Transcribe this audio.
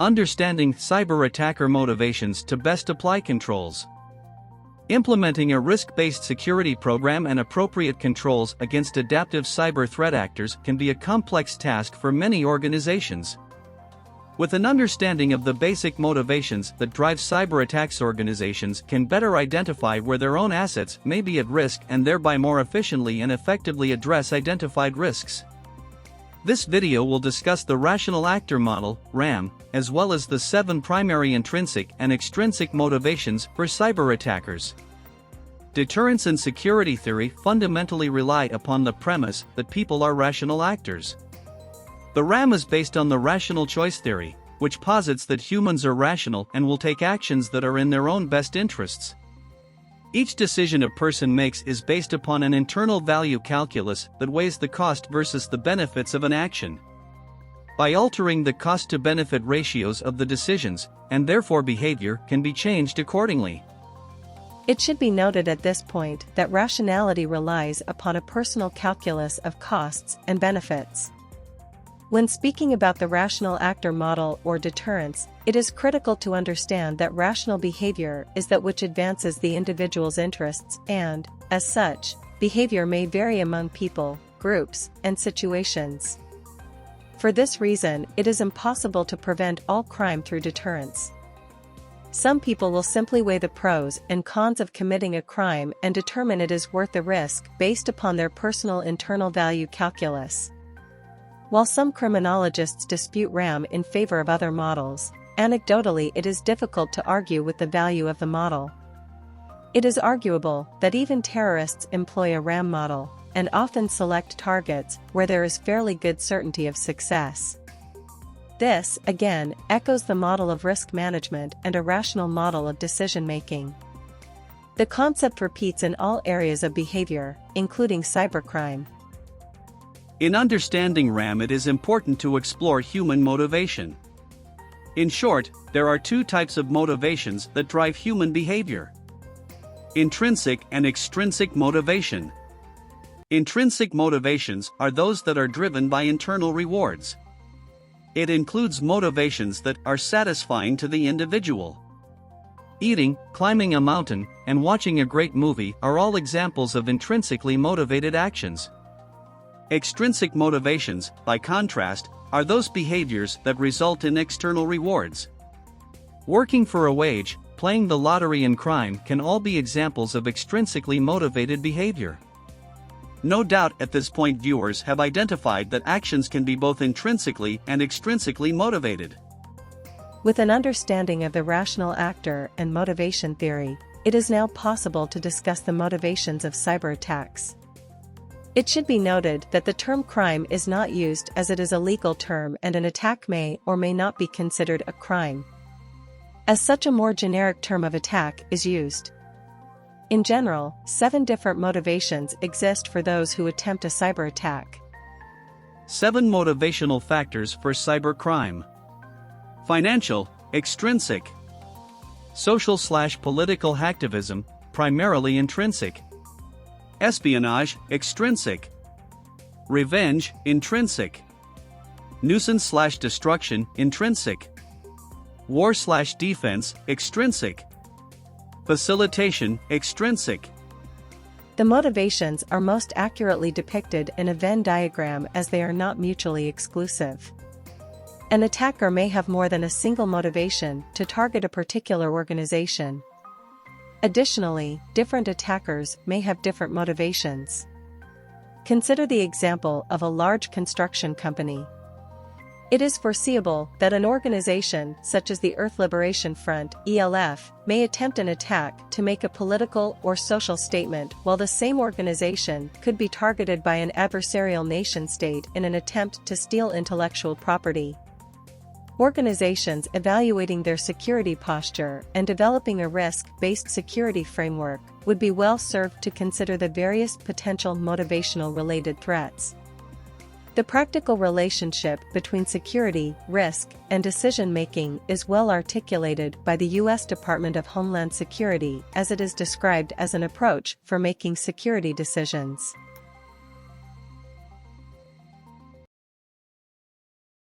Understanding cyber attacker motivations to best apply controls. Implementing a risk-based security program and appropriate controls against adaptive cyber threat actors can be a complex task for many organizations. With an understanding of the basic motivations that drive cyber attacks, organizations can better identify where their own assets may be at risk and thereby more efficiently and effectively address identified risks. This video will discuss the Rational Actor Model, RAM, as well as the 7 primary intrinsic and extrinsic motivations for cyber attackers. Deterrence and security theory fundamentally rely upon the premise that people are rational actors. The RAM is based on the rational choice theory, which posits that humans are rational and will take actions that are in their own best interests. Each decision a person makes is based upon an internal value calculus that weighs the cost versus the benefits of an action. By altering the cost-to-benefit ratios of the decisions, and therefore behavior can be changed accordingly. It should be noted at this point that rationality relies upon a personal calculus of costs and benefits. When speaking about the rational actor model or deterrence, it is critical to understand that rational behavior is that which advances the individual's interests and, as such, behavior may vary among people, groups, and situations. For this reason, it is impossible to prevent all crime through deterrence. Some people will simply weigh the pros and cons of committing a crime and determine it is worth the risk based upon their personal internal value calculus. While some criminologists dispute RAM in favor of other models, anecdotally it is difficult to argue with the value of the model. It is arguable that even terrorists employ a RAM model, and often select targets where there is fairly good certainty of success. This, again, echoes the model of risk management and a rational model of decision-making. The concept repeats in all areas of behavior, including cybercrime. In understanding RAM, it is important to explore human motivation. In short, there are 2 types of motivations that drive human behavior: intrinsic and extrinsic motivation. Intrinsic motivations are those that are driven by internal rewards. It includes motivations that are satisfying to the individual. Eating, climbing a mountain, and watching a great movie are all examples of intrinsically motivated actions. Extrinsic motivations, by contrast, are those behaviors that result in external rewards. Working for a wage, playing the lottery, and crime can all be examples of extrinsically motivated behavior. No doubt at this point viewers have identified that actions can be both intrinsically and extrinsically motivated. With an understanding of the rational actor and motivation theory, it is now possible to discuss the motivations of cyber attacks. It should be noted that the term crime is not used as it is a legal term, and an attack may or may not be considered a crime. As such, a more generic term of attack is used. In general, 7 different motivations exist for those who attempt a cyber attack. 7 motivational factors for cybercrime. Financial, extrinsic. Social/political hacktivism, primarily intrinsic. Espionage, extrinsic. Revenge, intrinsic. Nuisance/destruction, intrinsic. War/defense, extrinsic. Facilitation, extrinsic. The motivations are most accurately depicted in a Venn diagram, as they are not mutually exclusive. An attacker may have more than a single motivation to target a particular organization. Additionally, different attackers may have different motivations. Consider the example of a large construction company. It is foreseeable that an organization such as the Earth Liberation Front (ELF) may attempt an attack to make a political or social statement, while the same organization could be targeted by an adversarial nation-state in an attempt to steal intellectual property. Organizations evaluating their security posture and developing a risk-based security framework would be well served to consider the various potential motivational related threats. The practical relationship between security, risk, and decision-making is well articulated by the U.S. Department of Homeland Security, as it is described as an approach for making security decisions.